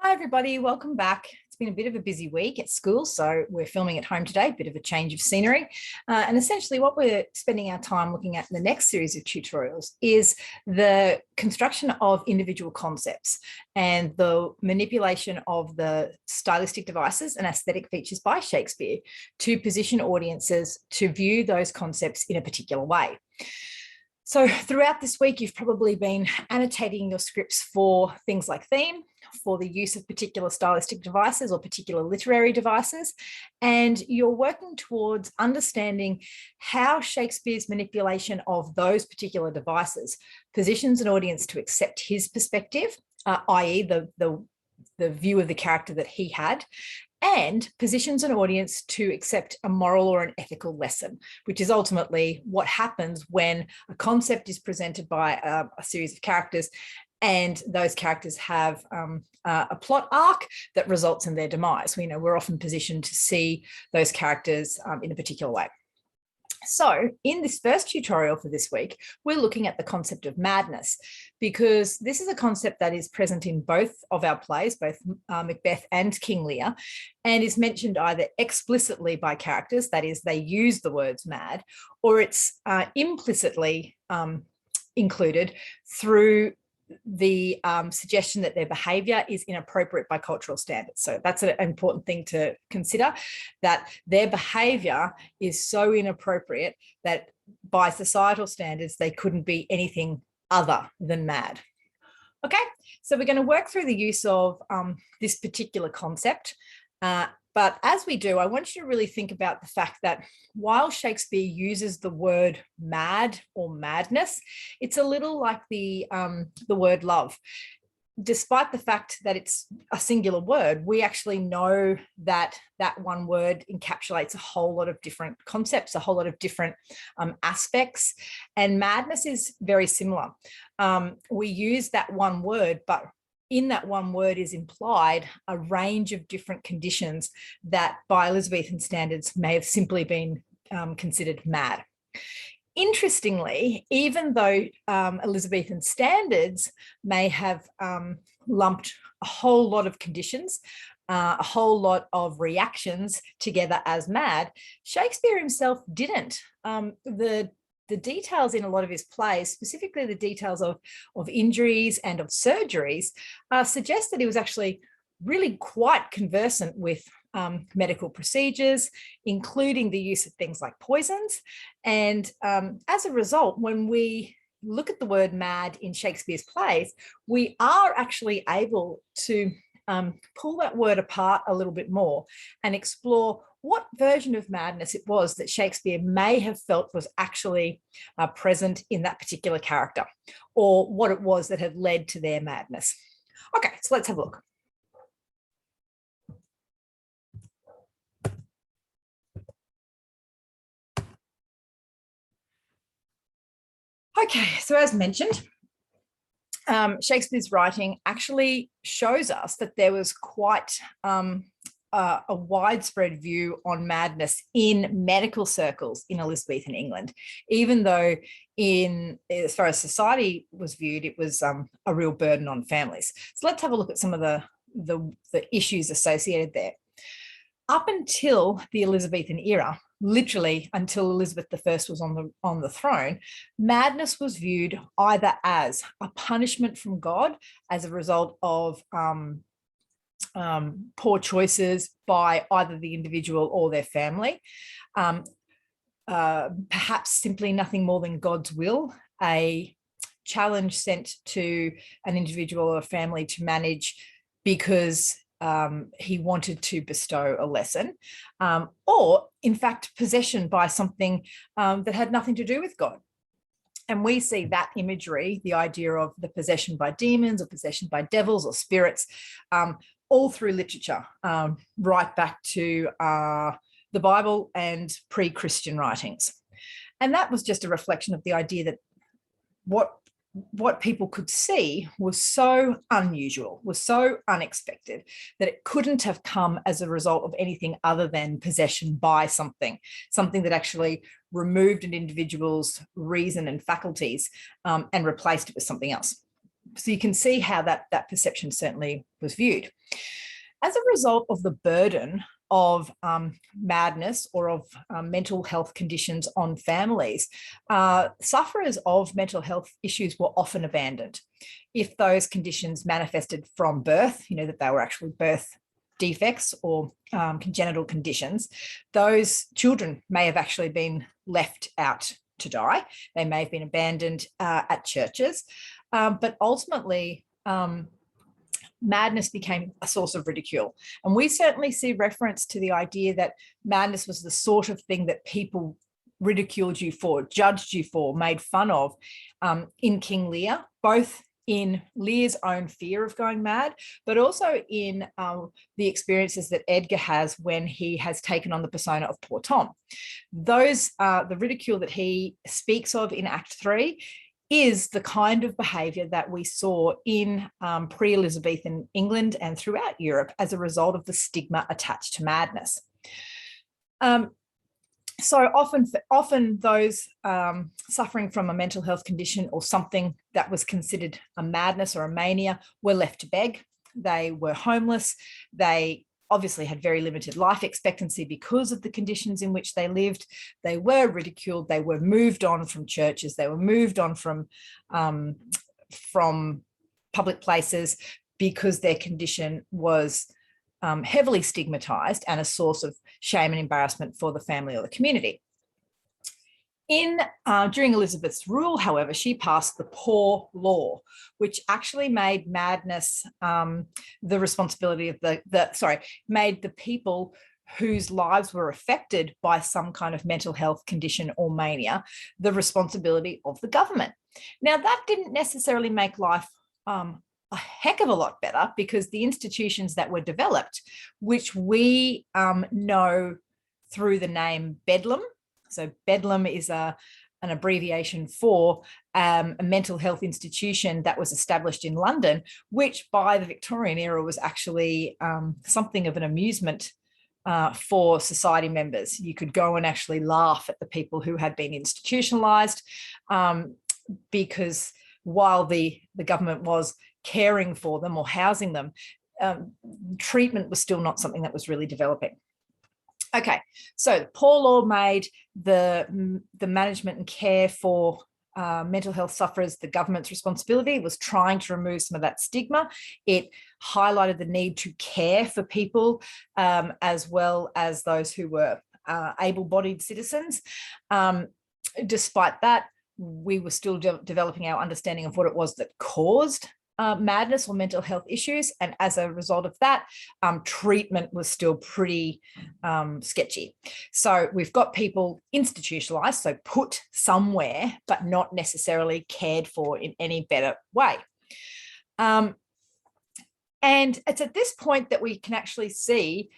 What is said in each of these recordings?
Hi everybody, welcome back. It's been a bit of a busy week at school, so we're filming at home today, a bit of a change of scenery. And essentially what we're spending our time looking at in the next series of tutorials is the construction of individual concepts and the manipulation of the stylistic devices and aesthetic features by Shakespeare to position audiences to view those concepts in a particular way. So throughout this week, you've probably been annotating your scripts for things like theme, for the use of particular stylistic devices or particular literary devices, and you're working towards understanding how Shakespeare's manipulation of those particular devices positions an audience to accept his perspective, i.e. the view of the character that he had, and positions an audience to accept a moral or an ethical lesson, which is ultimately what happens when a concept is presented by a series of characters and those characters have a plot arc that results in their demise. We know we're often positioned to see those characters in a particular way. So in this first tutorial for this week, we're looking at the concept of madness, because this is a concept that is present in both of our plays, both Macbeth and King Lear, and is mentioned either explicitly by characters, that is, they use the words mad, or it's implicitly included through the suggestion that their behaviour is inappropriate by cultural standards. So that's an important thing to consider, that their behaviour is so inappropriate that by societal standards, they couldn't be anything other than mad. Okay, so we're going to work through the use of this particular concept. But as we do, I want you to really think about the fact that while Shakespeare uses the word mad or madness, it's a little like the word love. Despite the fact that it's a singular word, we actually know that that one word encapsulates a whole lot of different concepts, a whole lot of different aspects, and madness is very similar. We use that one word, but in that one word is implied a range of different conditions that by Elizabethan standards may have simply been considered mad. Interestingly, even though Elizabethan standards may have lumped a whole lot of conditions, a whole lot of reactions together as mad, Shakespeare himself didn't. The details in a lot of his plays, specifically the details of injuries and of surgeries, suggest that he was actually really quite conversant with medical procedures, including the use of things like poisons. And as a result, when we look at the word mad in Shakespeare's plays, we are actually able to pull that word apart a little bit more and explore what version of madness it was that Shakespeare may have felt was actually present in that particular character, or what it was that had led to their madness. Okay, so let's have a look. Okay, so as mentioned, Shakespeare's writing actually shows us that there was quite a widespread view on madness in medical circles in Elizabethan England, even though as far as society was viewed, it was a real burden on families. So let's have a look at some of the issues associated there. Up until the Elizabethan era, literally until Elizabeth I was on the throne, madness was viewed either as a punishment from God as a result of poor choices by either the individual or their family, perhaps simply nothing more than God's will, a challenge sent to an individual or a family to manage because he wanted to bestow a lesson, or in fact possession by something that had nothing to do with God. And we see that imagery, the idea of the possession by demons or possession by devils or spirits, all through literature, right back to the Bible and pre-Christian writings. And that was just a reflection of the idea that what people could see was so unusual, was so unexpected, that it couldn't have come as a result of anything other than possession by something that actually removed an individual's reason and faculties and replaced it with something else. so you can see how that perception certainly was viewed. As a result of the burden of madness or of mental health conditions on families, sufferers of mental health issues were often abandoned. If those conditions manifested from birth, that they were actually birth defects or congenital conditions, those children may have actually been left out to die. They may have been abandoned at churches, but ultimately, madness became a source of ridicule. And we certainly see reference to the idea that madness was the sort of thing that people ridiculed you for, judged you for, made fun of in King Lear, both in Lear's own fear of going mad, but also in the experiences that Edgar has when he has taken on the persona of poor Tom. Those, the ridicule that he speaks of in Act 3 is the kind of behaviour that we saw in pre-Elizabethan England and throughout Europe as a result of the stigma attached to madness. So often those suffering from a mental health condition or something that was considered a madness or a mania were left to beg. They were homeless. They obviously had very limited life expectancy because of the conditions in which they lived. They were ridiculed. They were moved on from churches. They were moved on from public places because their condition was heavily stigmatized and a source of shame and embarrassment for the family or the community. During Elizabeth's rule, however, she passed the Poor Law, which actually made madness the responsibility of made the people whose lives were affected by some kind of mental health condition or mania the responsibility of the government. Now, that didn't necessarily make life a heck of a lot better, because the institutions that were developed, which we know through the name Bedlam. So Bedlam is an abbreviation for a mental health institution that was established in London, which by the Victorian era was actually something of an amusement for society members. You could go and actually laugh at the people who had been institutionalized, because while the government was caring for them or housing them, treatment was still not something that was really developing. Okay, so the Poor Law made the management and care for mental health sufferers the government's responsibility. It was trying to remove some of that stigma. It highlighted the need to care for people as well as those who were able-bodied citizens. Despite that, we were still developing our understanding of what it was that caused madness or mental health issues. And as a result of that, treatment was still pretty sketchy. So we've got people institutionalized, so put somewhere, but not necessarily cared for in any better way. And it's at this point that we can actually see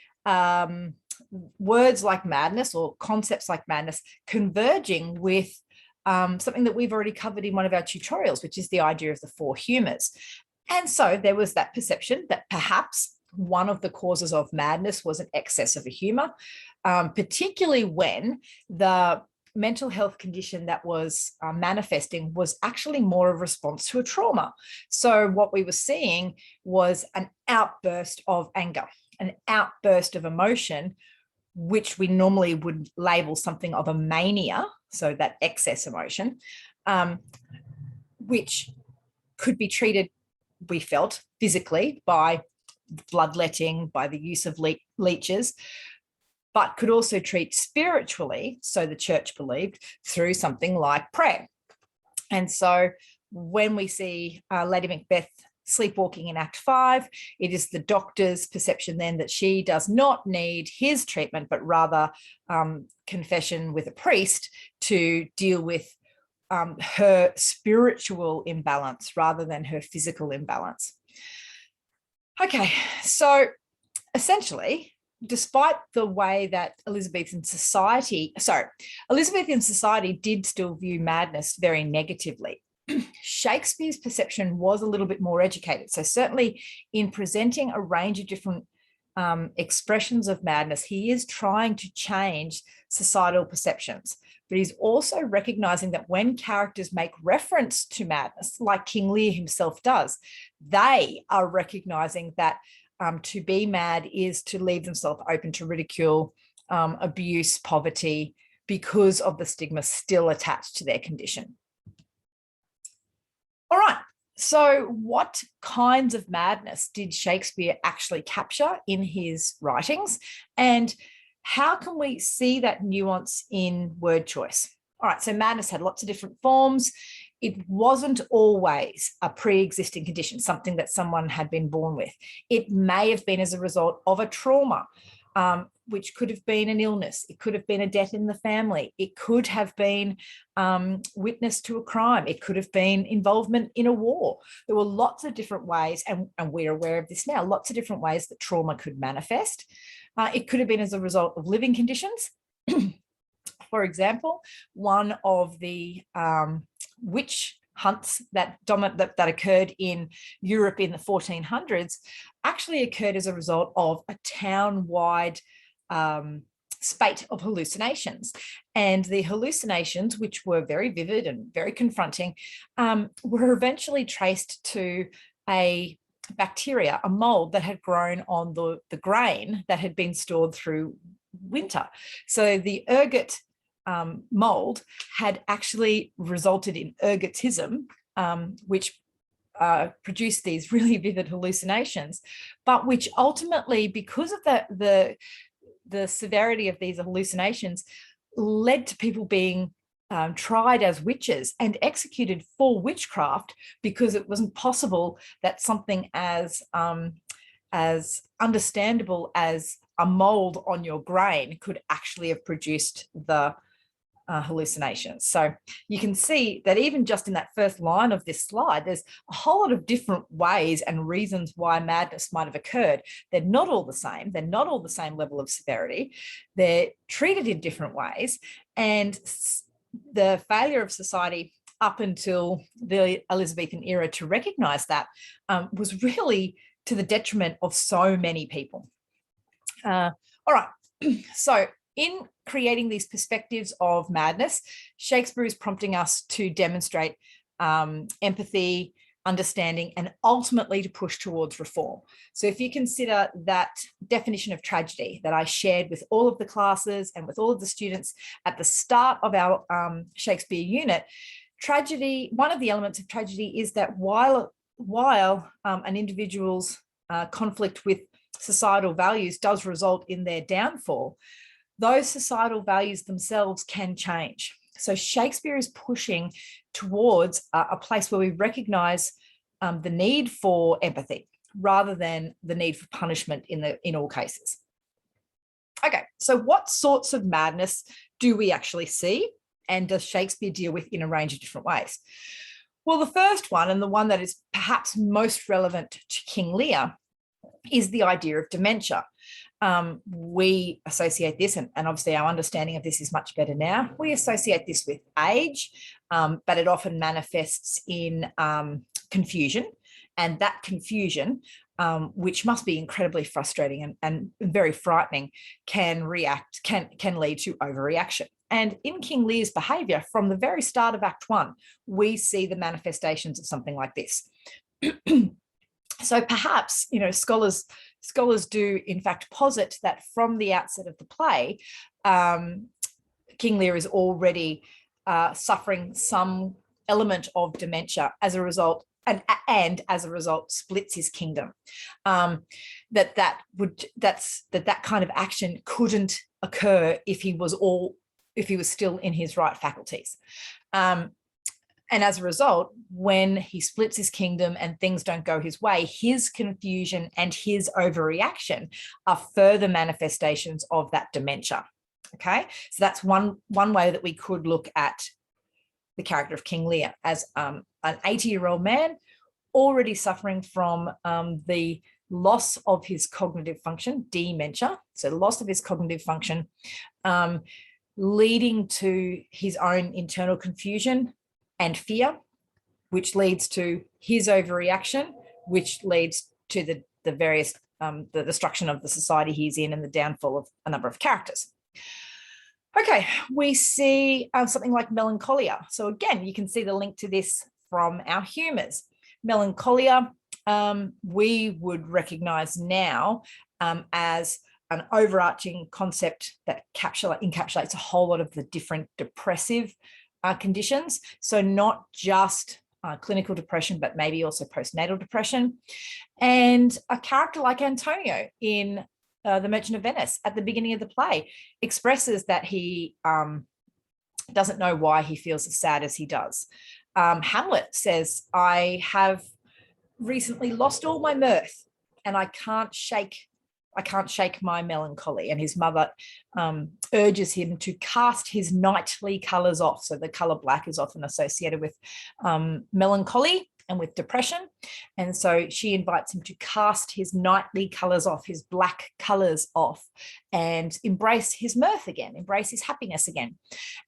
words like madness or concepts like madness converging with something that we've already covered in one of our tutorials, which is the idea of the four humours. And so there was that perception that perhaps one of the causes of madness was an excess of a humour, particularly when the mental health condition that was manifesting was actually more a response to a trauma. So what we were seeing was an outburst of anger, an outburst of emotion, which we normally would label something of a mania, so that excess emotion, which could be treated, we felt, physically by bloodletting, by the use of leeches, but could also treat spiritually, so the church believed, through something like prayer. And so when we see Lady Macbeth sleepwalking in Act 5, it is the doctor's perception then that she does not need his treatment, but rather confession with a priest to deal with her spiritual imbalance rather than her physical imbalance. Okay, so essentially, despite the way that Elizabethan society did still view madness very negatively, Shakespeare's perception was a little bit more educated. So certainly in presenting a range of different expressions of madness. He is trying to change societal perceptions, but he's also recognizing that when characters make reference to madness, like King Lear himself does, they are recognizing that to be mad is to leave themselves open to ridicule, abuse, poverty, because of the stigma still attached to their condition. All right, so what kinds of madness did Shakespeare actually capture in his writings? And how can we see that nuance in word choice? All right, so madness had lots of different forms. It wasn't always a pre-existing condition, something that someone had been born with. It may have been as a result of a trauma, which could have been an illness. It could have been a death in the family. It could have been witness to a crime. It could have been involvement in a war. There were lots of different ways, and we're aware of this now, lots of different ways that trauma could manifest. It could have been as a result of living conditions. For example, one of the witch hunts that occurred in Europe in the 1400s actually occurred as a result of a town-wide spate of hallucinations. And the hallucinations, which were very vivid and very confronting, were eventually traced to a bacteria, a mold that had grown on the grain that had been stored through winter. So the ergot mold had actually resulted in ergotism, which produced these really vivid hallucinations, but which ultimately, because of the severity of these hallucinations, led to people being tried as witches and executed for witchcraft, because it wasn't possible that something as understandable as a mold on your grain could actually have produced the hallucinations. So you can see that even just in that first line of this slide, there's a whole lot of different ways and reasons why madness might have occurred. They're not all the same. They're not all the same level of severity. They're treated in different ways. And the failure of society up until the Elizabethan era to recognize that was really to the detriment of so many people. All right, so in creating these perspectives of madness, Shakespeare is prompting us to demonstrate empathy, understanding, and ultimately to push towards reform. So if you consider that definition of tragedy that I shared with all of the classes and with all of the students at the start of our Shakespeare unit, tragedy, one of the elements of tragedy is that while an individual's conflict with societal values does result in their downfall, those societal values themselves can change. So Shakespeare is pushing towards a place where we recognize the need for empathy rather than the need for punishment in all cases. Okay, so what sorts of madness do we actually see, and does Shakespeare deal with in a range of different ways? Well, the first one, and the one that is perhaps most relevant to King Lear, is the idea of dementia. We associate this, and obviously our understanding of this is much better now, we associate this with age, but it often manifests in confusion, and that confusion, which must be incredibly frustrating and very frightening, can lead to overreaction. And in King Lear's behaviour, from the very start of Act 1, we see the manifestations of something like this. So perhaps, you know, scholars do in fact posit that from the outset of the play, King Lear is already suffering some element of dementia as a result, and as a result splits his kingdom. That kind of action couldn't occur if he was still in his right faculties. And as a result, when he splits his kingdom and things don't go his way, his confusion and his overreaction are further manifestations of that dementia. Okay, so that's one way that we could look at the character of King Lear as an 80-year-old man already suffering from the loss of his cognitive function, dementia, so loss of his cognitive function, leading to his own internal confusion and fear, which leads to his overreaction, which leads to the various the destruction of the society he's in and the downfall of a number of characters. Okay, we see something like melancholia. So again, you can see the link to this from our humours. Melancholia, we would recognise now as an overarching concept that encapsulates a whole lot of the different depressive conditions. So not just clinical depression, but maybe also postnatal depression. And a character like Antonio in The Merchant of Venice at the beginning of the play expresses that he doesn't know why he feels as sad as he does. Hamlet says, I have recently lost all my mirth and I can't shake my melancholy. And his mother urges him to cast his knightly colours off. So the colour black is often associated with melancholy and with depression. And so she invites him to cast his knightly colours off, his black colours off, and embrace his mirth again, embrace his happiness again.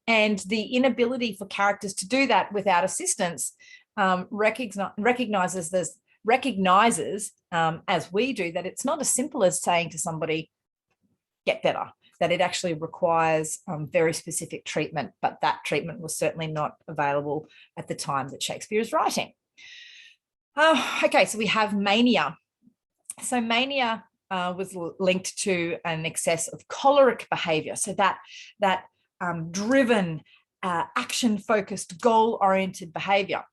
And the inability for characters to do that without assistance recognizes as we do, that it's not as simple as saying to somebody, get better, that it actually requires very specific treatment, but that treatment was certainly not available at the time that Shakespeare is writing. Okay, so we have mania. So mania was linked to an excess of choleric behaviour. So that driven, action-focused, goal-oriented behaviour.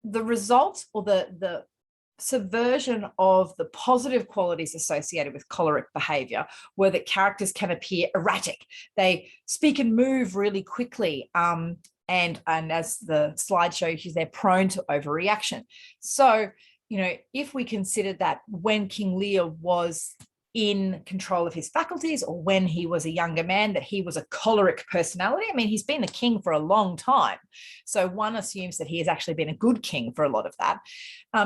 The result, or the subversion of the positive qualities associated with choleric behaviour were that characters can appear erratic. They speak and move really quickly. And as the slide shows you, they're prone to overreaction. So, if we consider that when King Lear was in control of his faculties, or when he was a younger man, that he was a choleric personality. I mean, he's been a king for a long time. So one assumes that he has actually been a good king for a lot of that.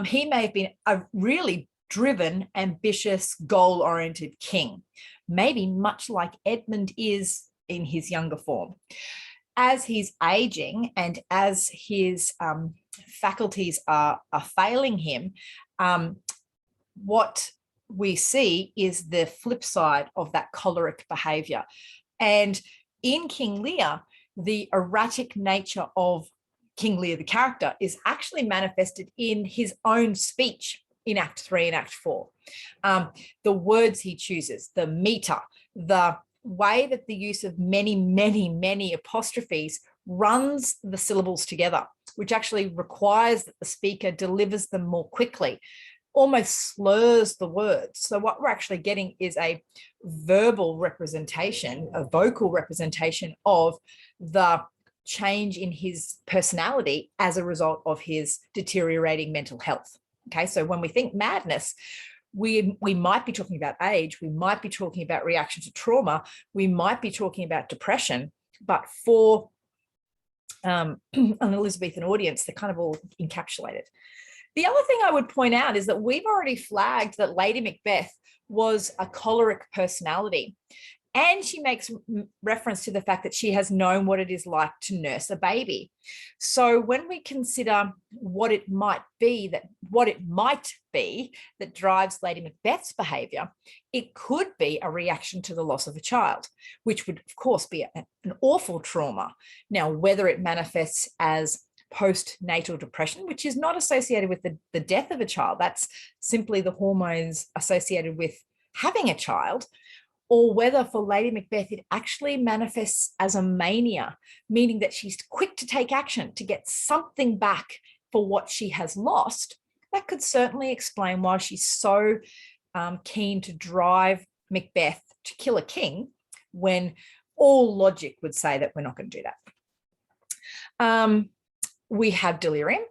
He may have been a really driven, ambitious, goal-oriented king, maybe much like Edmund is in his younger form. As he's aging and as his faculties are failing him, what we see is the flip side of that choleric behaviour. And in King Lear, the erratic nature of King Lear, the character, is actually manifested in his own speech in Act 3 and Act 4. The words he chooses, the metre, the way that the use of many, many, many apostrophes runs the syllables together, which actually requires that the speaker delivers them more quickly, almost slurs the words. So what we're actually getting is a verbal representation, a vocal representation of the change in his personality as a result of his deteriorating mental health. Okay, so when we think madness, we might be talking about age, we might be talking about reaction to trauma, we might be talking about depression, but for an Elizabethan audience, they're kind of all encapsulated. The other thing I would point out is that we've already flagged that Lady Macbeth was a choleric personality. And she makes reference to the fact that she has known what it is like to nurse a baby. So when we consider what it might be that drives Lady Macbeth's behaviour, it could be a reaction to the loss of a child, which would, of course, be an awful trauma. Now, whether it manifests as postnatal depression, which is not associated with the death of a child, that's simply the hormones associated with having a child, or whether for Lady Macbeth it actually manifests as a mania, meaning that she's quick to take action to get something back for what she has lost, that could certainly explain why she's so keen to drive Macbeth to kill a king when all logic would say that we're not going to do that. We have delirium,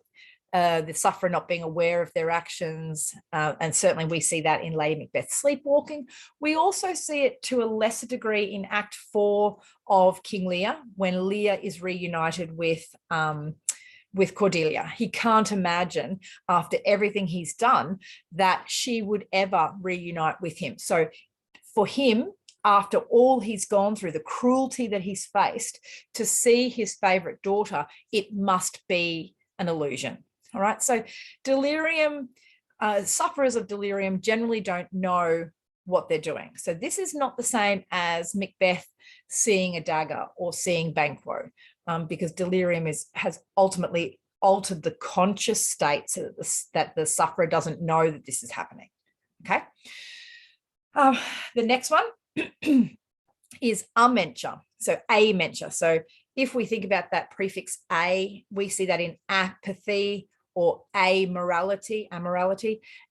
the sufferer not being aware of their actions, and certainly we see that in Lady Macbeth sleepwalking. We also see it to a lesser degree in Act 4 of King Lear, when Lear is reunited with Cordelia. He can't imagine, after everything he's done, that she would ever reunite with him. So for him, after all he's gone through, the cruelty that he's faced, to see his favourite daughter, it must be an illusion. All right, so delirium sufferers of delirium generally don't know what they're doing. So this is not the same as Macbeth seeing a dagger or seeing Banquo, because delirium has ultimately altered the conscious state so that the sufferer doesn't know that this is happening. Okay. The next one is amentia. So amentia. So if we think about that prefix a, we see that in apathy or amorality.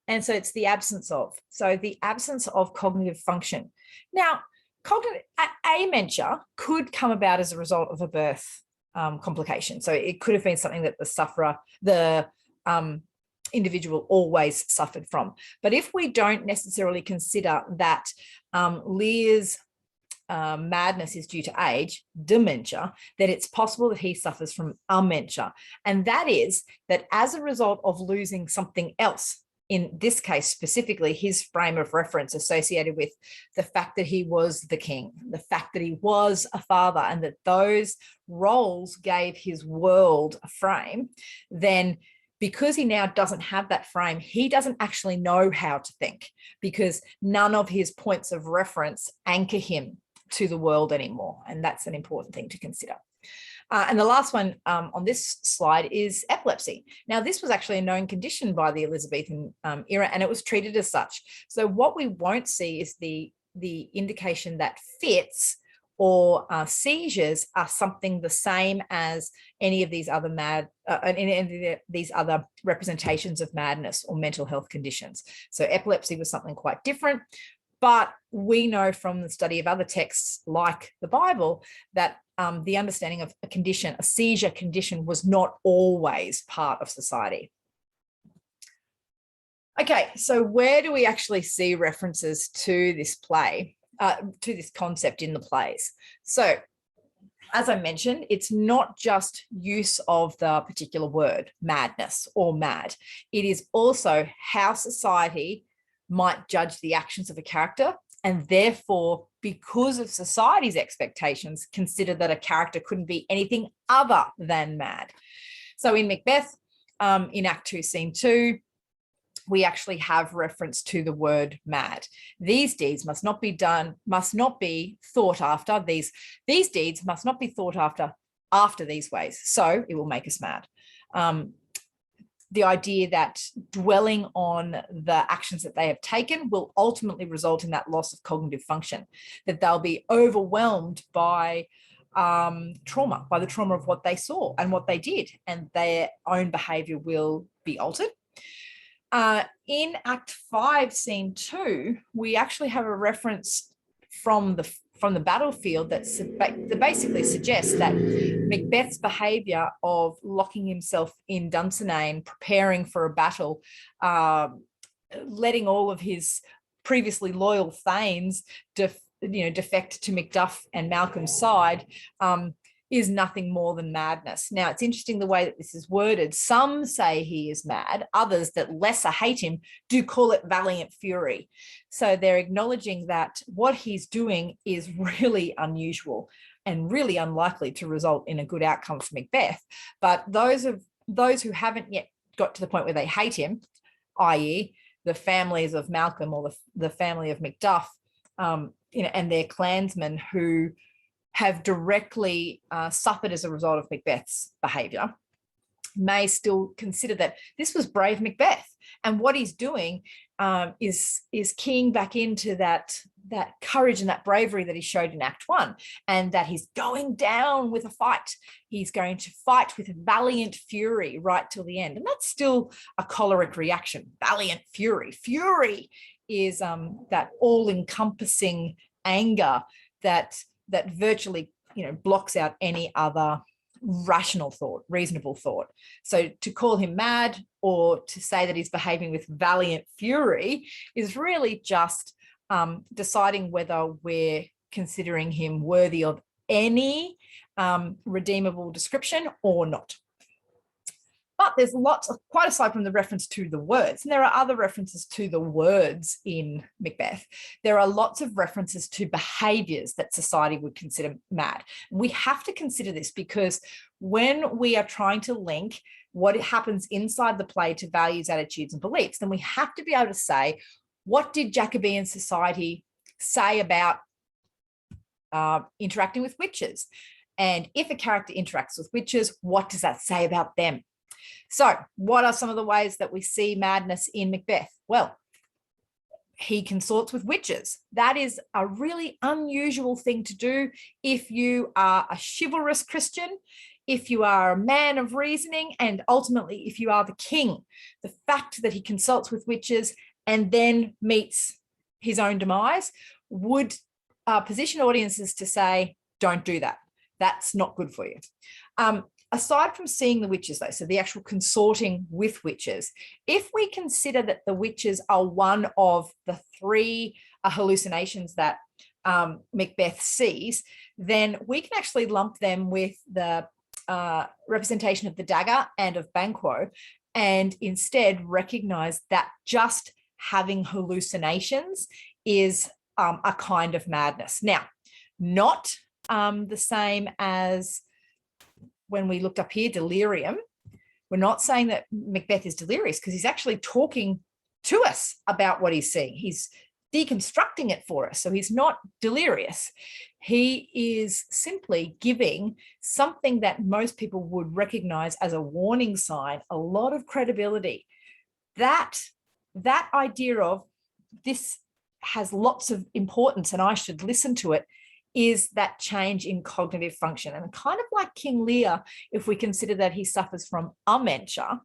And so it's the absence of. So the absence of cognitive function. Now, amentia could come about as a result of a birth complication. So it could have been something that the sufferer, the individual always suffered from. But if we don't necessarily consider that Lear's madness is due to age, dementia, then it's possible that he suffers from amentia. And that is that as a result of losing something else, in this case specifically, his frame of reference associated with the fact that he was the king, the fact that he was a father, and that those roles gave his world a frame, then because he now doesn't have that frame, he doesn't actually know how to think, because none of his points of reference anchor him to the world anymore. And that's an important thing to consider. And the last one on this slide is epilepsy. Now, this was actually a known condition by the Elizabethan era, and it was treated as such. So what we won't see is the indication that fits or seizures are something the same as any of these other these other representations of madness or mental health conditions. So epilepsy was something quite different. But we know from the study of other texts like the Bible that the understanding of a condition, a seizure condition, was not always part of society. Okay, so where do we actually see references to this play, to this concept in the plays? So, as I mentioned, it's not just use of the particular word, madness or mad. It is also how society might judge the actions of a character, and therefore, because of society's expectations, consider that a character couldn't be anything other than mad. So in Macbeth, in Act 2, Scene 2, we actually have reference to the word mad. These deeds must not be thought after. These deeds must not be thought after these ways. So it will make us mad. The idea that dwelling on the actions that they have taken will ultimately result in that loss of cognitive function, that they'll be overwhelmed by trauma, by the trauma of what they saw and what they did, and their own behaviour will be altered. In Act 5, Scene 2, we actually have a reference from the battlefield that basically suggests that Macbeth's behaviour of locking himself in Dunsinane, preparing for a battle, letting all of his previously loyal thanes defect to Macduff and Malcolm's side, is nothing more than madness. Now, it's interesting the way that this is worded. Some say he is mad. Others that lesser hate him do call it valiant fury. So they're acknowledging that what he's doing is really unusual and really unlikely to result in a good outcome for Macbeth. But those who haven't yet got to the point where they hate him, i.e. the families of Malcolm or the family of Macduff, and their clansmen who have directly suffered as a result of Macbeth's behaviour, may still consider that this was brave Macbeth, and what he's doing is keying back into that courage and that bravery that he showed in Act 1, and that he's going down with a fight. He's going to fight with valiant fury right till the end, and that's still a choleric reaction. Valiant fury. Fury is that all-encompassing anger that virtually, blocks out any other rational thought, reasonable thought. So to call him mad or to say that he's behaving with valiant fury is really just deciding whether we're considering him worthy of any redeemable description or not. But there's quite aside from the reference to the words, and there are other references to the words in Macbeth, there are lots of references to behaviours that society would consider mad. We have to consider this because when we are trying to link what happens inside the play to values, attitudes, and beliefs, then we have to be able to say, what did Jacobean society say about interacting with witches? And if a character interacts with witches, what does that say about them? So what are some of the ways that we see madness in Macbeth? Well, he consorts with witches. That is a really unusual thing to do if you are a chivalrous Christian, if you are a man of reasoning, and ultimately if you are the king. The fact that he consults with witches and then meets his own demise would position audiences to say, don't do that. That's not good for you. Aside from seeing the witches, though, so the actual consorting with witches, if we consider that the witches are one of the three hallucinations that Macbeth sees, then we can actually lump them with the representation of the dagger and of Banquo, and instead recognize that just having hallucinations is a kind of madness. Now, not the same as when we looked up here, delirium. We're not saying that Macbeth is delirious, because he's actually talking to us about what he's seeing. He's deconstructing it for us. So he's not delirious. He is simply giving something that most people would recognize as a warning sign a lot of credibility. That idea of this has lots of importance and I should listen to it is that change in cognitive function. And kind of like King Lear, if we consider that he suffers from amentia,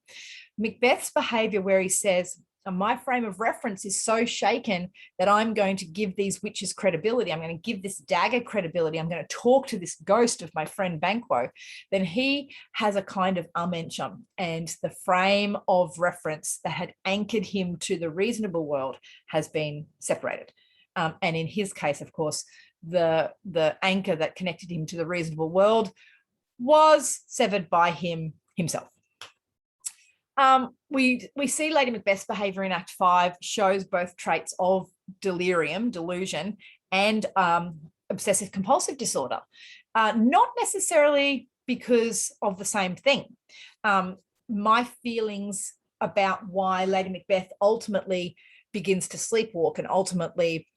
Macbeth's behaviour where he says, my frame of reference is so shaken that I'm going to give these witches credibility. I'm going to give this dagger credibility. I'm going to talk to this ghost of my friend Banquo. Then he has a kind of amentia, and the frame of reference that had anchored him to the reasonable world has been separated. And in his case, of course, the anchor that connected him to the reasonable world was severed by himself. We see Lady Macbeth's behaviour in Act 5 shows both traits of delirium, delusion, and obsessive compulsive disorder, not necessarily because of the same thing. My feelings about why Lady Macbeth ultimately begins to sleepwalk and ultimately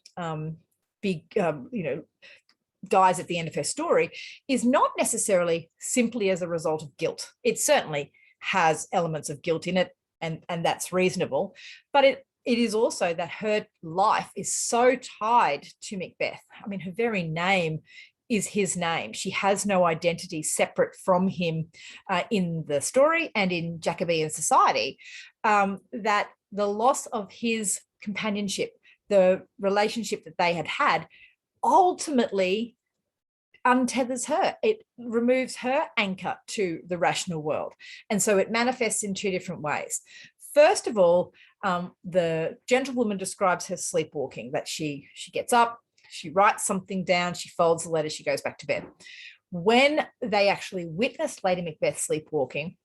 dies at the end of her story is not necessarily simply as a result of guilt. It certainly has elements of guilt in it, and that's reasonable, but it is also that her life is so tied to Macbeth. I mean, her very name is his name. She has no identity separate from him in the story and in Jacobean society, that the loss of his companionship, the relationship that they had ultimately untethers her. It removes her anchor to the rational world. And so it manifests in two different ways. First of all, the gentlewoman describes her sleepwalking, that she gets up, she writes something down, she folds the letter, she goes back to bed. When they actually witness Lady Macbeth sleepwalking,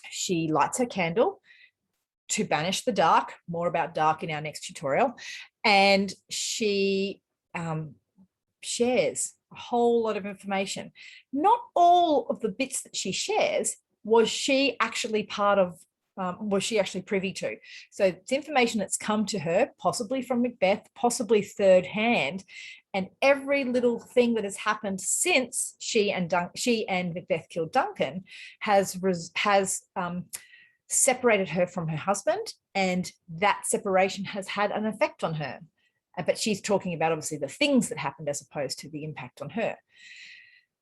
she lights her candle to banish the dark, more about dark in our next tutorial, and she shares a whole lot of information. Not all of the bits that she shares was she actually part of, was she actually privy to. So it's information that's come to her, possibly from Macbeth, possibly third hand, and every little thing that has happened since she and Macbeth killed Duncan has separated her from her husband, and that separation has had an effect on her. But she's talking about obviously the things that happened as opposed to the impact on her.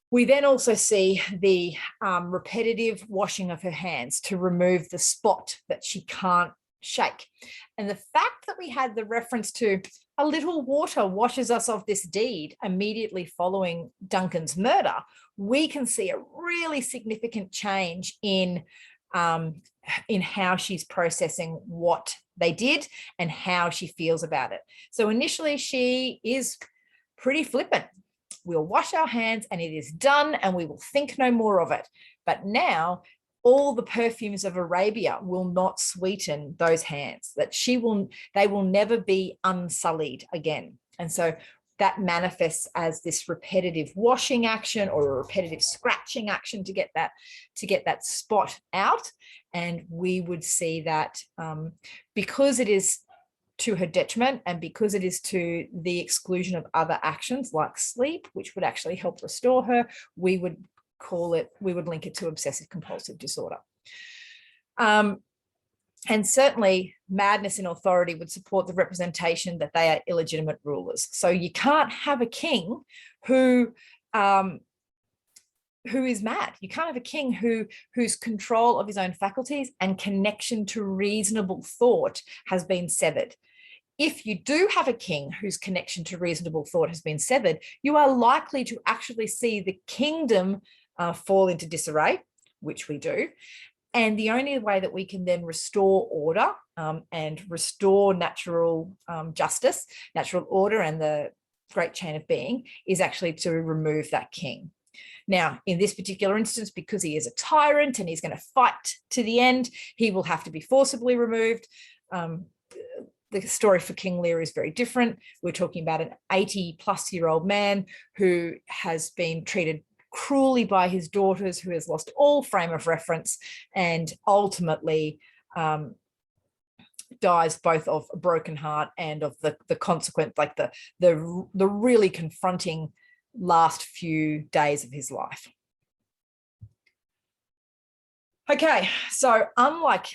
We then also see the repetitive washing of her hands to remove the spot that she can't shake. And the fact that we had the reference to a little water washes us of this deed immediately following Duncan's murder, we can see a really significant change in how she's processing what they did and how she feels about it. So initially she is pretty flippant. We'll wash our hands and it is done and we will think no more of it. But now all the perfumes of Arabia will not sweeten those hands, that they will never be unsullied again. And so that manifests as this repetitive washing action or a repetitive scratching action to get that spot out. And we would see that because it is to her detriment and because it is to the exclusion of other actions like sleep, which would actually help restore her, we would link it to obsessive compulsive disorder. And certainly madness in authority would support the representation that they are illegitimate rulers. So you can't have a king who is mad. You can't have a king whose control of his own faculties and connection to reasonable thought has been severed. If you do have a king whose connection to reasonable thought has been severed, you are likely to actually see the kingdom fall into disarray, which we do. And the only way that we can then restore order and restore natural justice, natural order and the great chain of being is actually to remove that king. Now, in this particular instance, because he is a tyrant and he's going to fight to the end, he will have to be forcibly removed. The story for King Lear is very different. We're talking about an 80-plus-year-old man who has been treated cruelly by his daughters, who has lost all frame of reference and ultimately dies both of a broken heart and of the consequent, like the really confronting last few days of his life. Okay, so unlike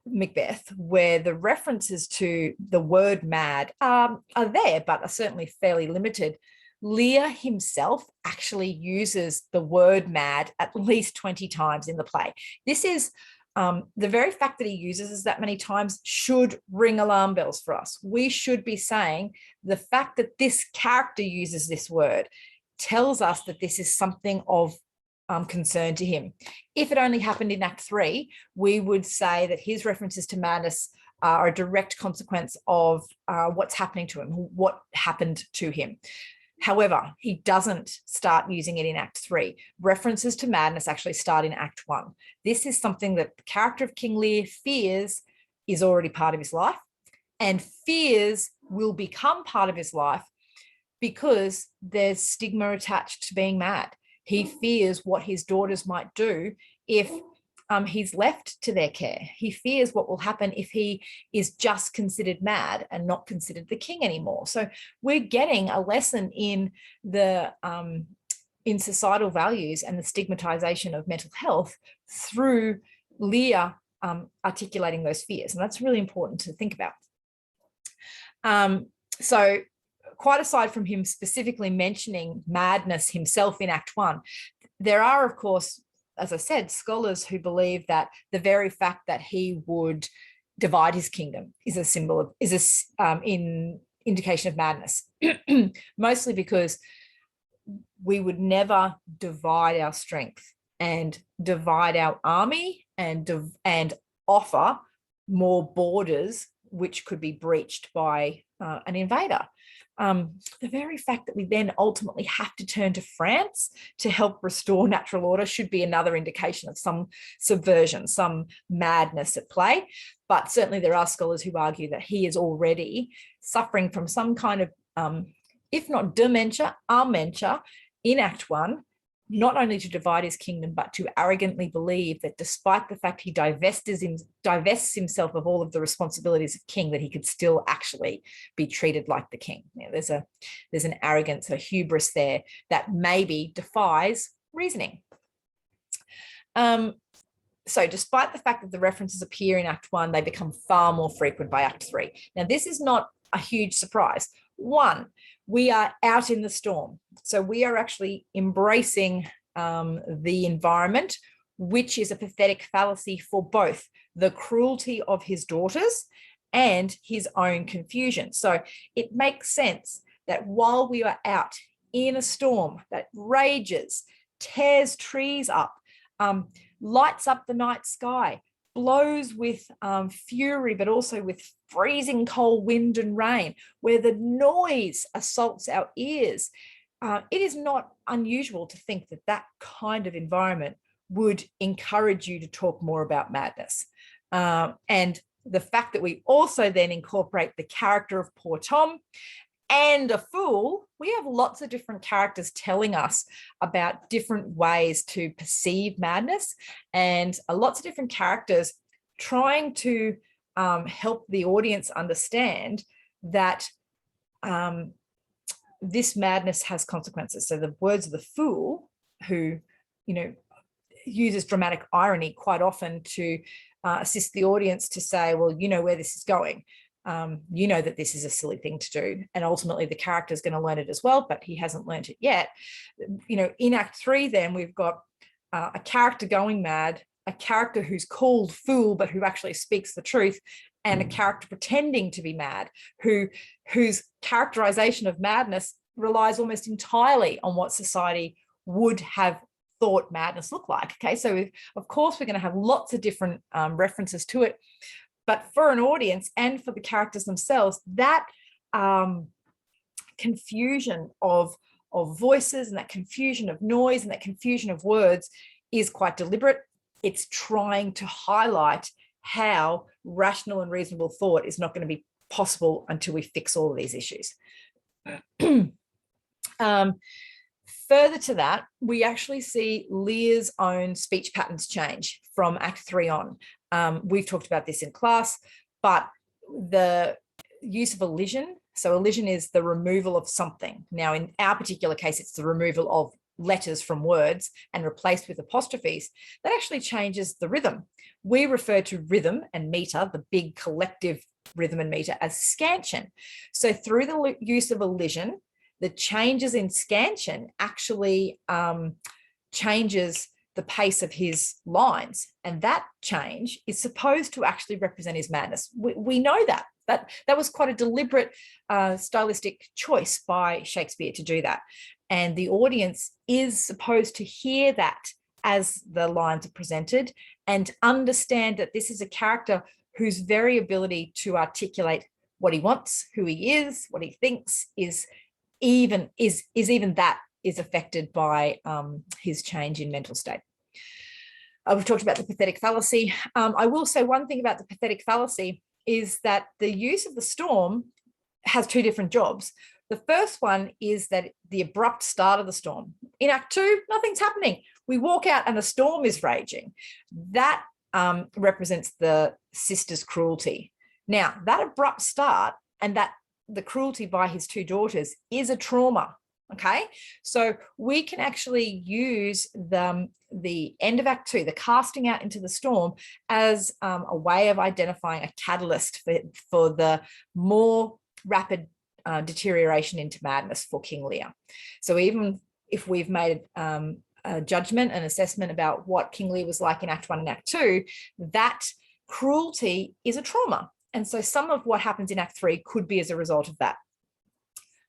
Macbeth, where the references to the word mad are there, but are certainly fairly limited, Lear himself actually uses the word mad at least 20 times in the play. This is the very fact that he uses it that many times should ring alarm bells for us. We should be saying the fact that this character uses this word tells us that this is something of concern to him. If it only happened in Act 3, we would say that his references to madness are a direct consequence of what's happening to him, what happened to him. However, he doesn't start using it in Act 3. References to madness actually start in Act 1. This is something that the character of King Lear fears is already part of his life and fears will become part of his life because there's stigma attached to being mad. He fears what his daughters might do if he's left to their care. He fears what will happen if he is just considered mad and not considered the king anymore. So we're getting a lesson in the in societal values and the stigmatization of mental health through Lear articulating those fears. And that's really important to think about. So quite aside from him specifically mentioning madness himself in Act 1, there are, of course, as I said, scholars who believe that the very fact that he would divide his kingdom is a symbol of, indication of madness, mostly because we would never divide our strength and divide our army and offer more borders which could be breached by an invader. The very fact that we then ultimately have to turn to France to help restore natural order should be another indication of some subversion, some madness at play. But certainly there are scholars who argue that he is already suffering from some kind of, if not dementia, amentia in Act 1, not only to divide his kingdom, but to arrogantly believe that despite the fact he divests himself of all of the responsibilities of king, that he could still actually be treated like the king. You know, there's an arrogance, a hubris there that maybe defies reasoning. So despite the fact that the references appear in Act 1, they become far more frequent by Act 3. Now, this is not a huge surprise. One, we are out in the storm. So we are actually embracing the environment, which is a pathetic fallacy for both the cruelty of his daughters and his own confusion. So it makes sense that while we are out in a storm that rages, tears trees up, lights up the night sky, blows with fury, but also with freezing cold wind and rain, where the noise assaults our ears, it is not unusual to think that that kind of environment would encourage you to talk more about madness. And the fact that we also then incorporate the character of poor Tom and a fool, we have lots of different characters telling us about different ways to perceive madness, and lots of different characters trying to help the audience understand that this madness has consequences. So the words of the fool, who, you know, uses dramatic irony quite often to assist the audience to say, well, you know where this is going. You know that this is a silly thing to do, and ultimately the character is going to learn it as well, but he hasn't learned it yet. You know, in Act 3, then we've got a character going mad, a character who's called fool but who actually speaks the truth, and a character pretending to be mad, whose characterization of madness relies almost entirely on what society would have thought madness looked like. Okay, so of course we're going to have lots of different references to it, but for an audience and for the characters themselves, that confusion of voices and that confusion of noise and that confusion of words is quite deliberate. It's trying to highlight how rational and reasonable thought is not going to be possible until we fix all of these issues. Further to that, we actually see Lear's own speech patterns change from Act 3 on. We've talked about this in class, but the use of elision. So elision is the removal of something. Now, in our particular case, it's the removal of letters from words and replaced with apostrophes. That actually changes the rhythm. We refer to rhythm and meter, the big collective rhythm and meter, as scansion. So through the use of elision, the changes in scansion actually changes the pace of his lines. And that change is supposed to actually represent his madness. We know that. That was quite a deliberate stylistic choice by Shakespeare to do that. And the audience is supposed to hear that as the lines are presented and understand that this is a character whose very ability to articulate what he wants, who he is, what he thinks is affected by his change in mental state. We've talked about the pathetic fallacy. I will say one thing about the pathetic fallacy is that the use of the storm has two different jobs. The first one is that the abrupt start of the storm. In Act 2, nothing's happening. We walk out and the storm is raging. That represents the sister's cruelty. Now, that abrupt start and that the cruelty by his two daughters is a trauma. Okay, so we can actually use the end of Act 2, the casting out into the storm, as a way of identifying a catalyst for the more rapid deterioration into madness for King Lear. So even if we've made a judgment and assessment about what King Lear was like in Act 1 and Act 2, that cruelty is a trauma. And so some of what happens in Act 3 could be as a result of that.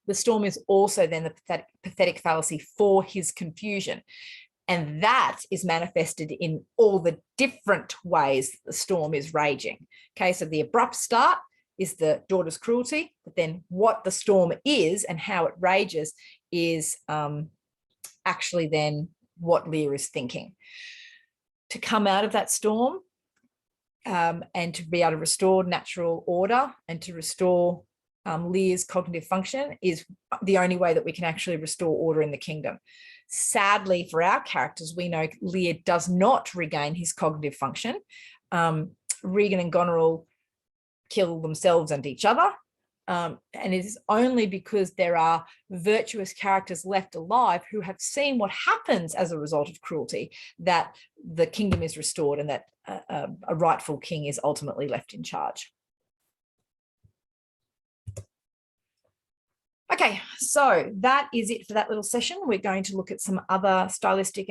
The storm is also then the pathetic fallacy for his confusion. And that is manifested in all the different ways the storm is raging. Okay, so the abrupt start is the daughter's cruelty, but then what the storm is and how it rages is actually then what Lear is thinking. To come out of that storm and to be able to restore natural order and to restore Lear's cognitive function is the only way that we can actually restore order in the kingdom. Sadly, for our characters, we know Lear does not regain his cognitive function. Regan and Goneril kill themselves and each other. And it is only because there are virtuous characters left alive who have seen what happens as a result of cruelty that the kingdom is restored and that a rightful king is ultimately left in charge. Okay, so that is it for that little session. We're going to look at some other stylistic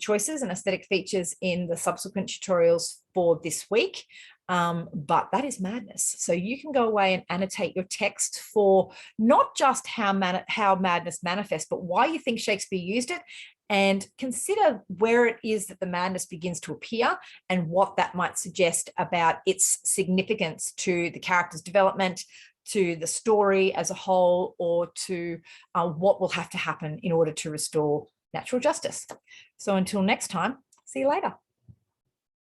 choices and aesthetic features in the subsequent tutorials for this week. But that is madness. So you can go away and annotate your text for not just how madness manifests, but why you think Shakespeare used it, and consider where it is that the madness begins to appear and what that might suggest about its significance to the character's development, to the story as a whole, or to what will have to happen in order to restore natural justice. So until next time, see you later.